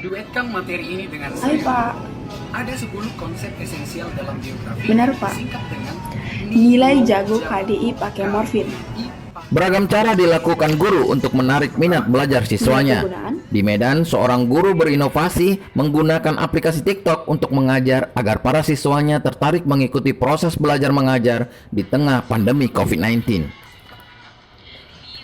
Duetkan materi ini dengan Hai saya. Pak, Ada 10 konsep esensial dalam biografi. benar Pak. Disingkat dengan Nilai jago KDI pakai morfin. Beragam cara dilakukan guru untuk menarik minat belajar siswanya. Di Medan, seorang guru berinovasi menggunakan aplikasi TikTok untuk mengajar agar para siswanya tertarik mengikuti proses belajar mengajar di tengah pandemi COVID-19.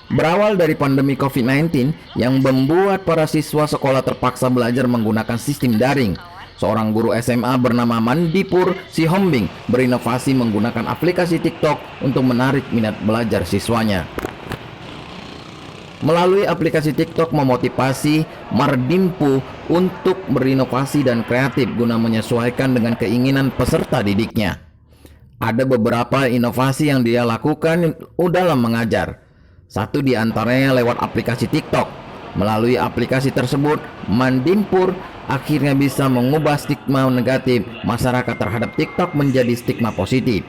Berawal dari pandemi COVID-19 yang membuat para siswa sekolah terpaksa belajar menggunakan sistem daring, seorang guru SMA bernama Mandipur Sihombing berinovasi menggunakan aplikasi TikTok untuk menarik minat belajar siswanya. Melalui aplikasi TikTok memotivasi Mardimpu untuk berinovasi dan kreatif guna menyesuaikan dengan keinginan peserta didiknya. Ada beberapa inovasi yang dia lakukan dalam mengajar. Satu di antaranya lewat aplikasi TikTok. Melalui aplikasi tersebut, Mandimpur akhirnya bisa mengubah stigma negatif masyarakat terhadap TikTok menjadi stigma positif.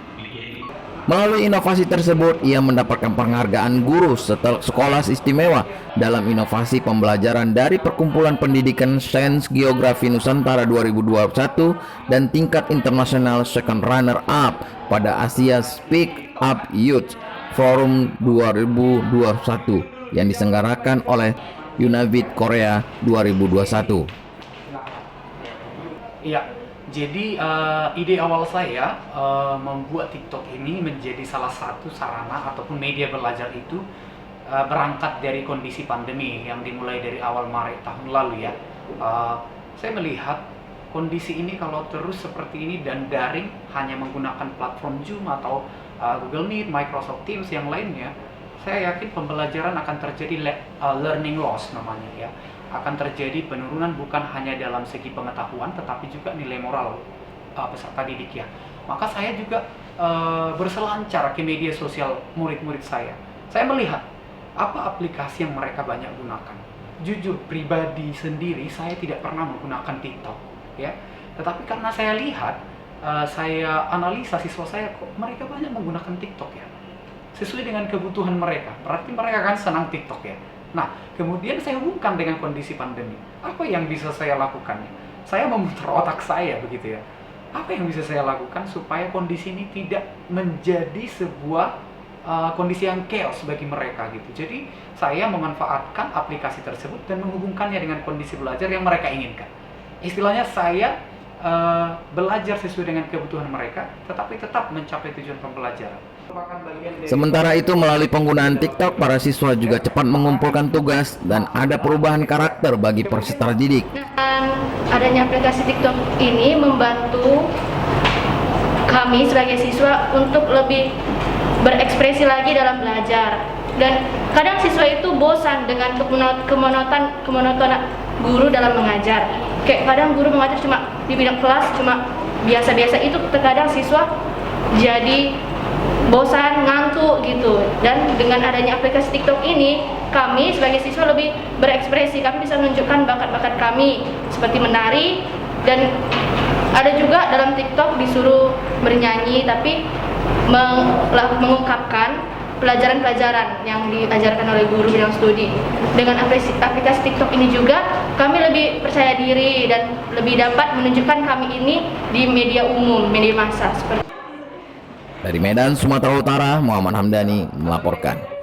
Melalui inovasi tersebut, ia mendapatkan penghargaan guru sekolah istimewa dalam inovasi pembelajaran dari Perkumpulan Pendidikan Sains Geografi Nusantara 2021 dan tingkat internasional second runner up pada Asia Speak Up Youth Forum 2021 yang diselenggarakan oleh Unavit Korea 2021. Iya, jadi ide awal saya membuat TikTok ini menjadi salah satu sarana ataupun media belajar itu berangkat dari kondisi pandemi yang dimulai dari awal Maret tahun lalu ya. Saya melihat kondisi ini kalau terus seperti ini dan daring hanya menggunakan platform Zoom atau Google Meet, Microsoft Teams yang lainnya, saya yakin pembelajaran akan terjadi learning loss namanya ya. Akan terjadi penurunan bukan hanya dalam segi pengetahuan tetapi juga nilai moral peserta didik ya. Maka saya juga berselancar ke media sosial murid-murid saya. Saya melihat apa aplikasi yang mereka banyak gunakan. Jujur pribadi sendiri saya tidak pernah menggunakan TikTok ya. Tetapi karena saya lihat saya analisa siswa saya kok mereka banyak menggunakan TikTok ya. Sesuai dengan kebutuhan mereka. Berarti mereka akan senang TikTok ya. Nah, kemudian saya hubungkan dengan kondisi pandemi. Apa yang bisa saya lakukan? Saya memutar otak saya begitu ya. Apa yang bisa saya lakukan supaya kondisi ini tidak menjadi sebuah kondisi yang chaos bagi mereka gitu. Jadi, saya memanfaatkan aplikasi tersebut dan menghubungkannya dengan kondisi belajar yang mereka inginkan. Istilahnya saya belajar sesuai dengan kebutuhan mereka, tetapi tetap mencapai tujuan pembelajaran. Sementara itu, melalui penggunaan TikTok, para siswa juga cepat mengumpulkan tugas dan ada perubahan karakter bagi peserta didik. Dan adanya aplikasi TikTok ini membantu kami sebagai siswa untuk lebih berekspresi lagi dalam belajar. Dan kadang siswa itu bosan dengan kemonotonan guru dalam mengajar. Kayak kadang guru mengajar cuma di bidang kelas, cuma biasa-biasa, itu terkadang siswa jadi bosan, ngantuk gitu. Dan dengan adanya aplikasi TikTok ini, kami sebagai siswa lebih berekspresi. Kami bisa menunjukkan bakat-bakat kami seperti menari, dan ada juga dalam TikTok disuruh bernyanyi tapi mengungkapkan pelajaran-pelajaran yang diajarkan oleh guru bidang studi. Dengan aplikasi TikTok ini juga kami lebih percaya diri dan lebih dapat menunjukkan kami ini di media umum, media massa seperti. Dari Medan, Sumatera Utara, Muhammad Hamdani melaporkan.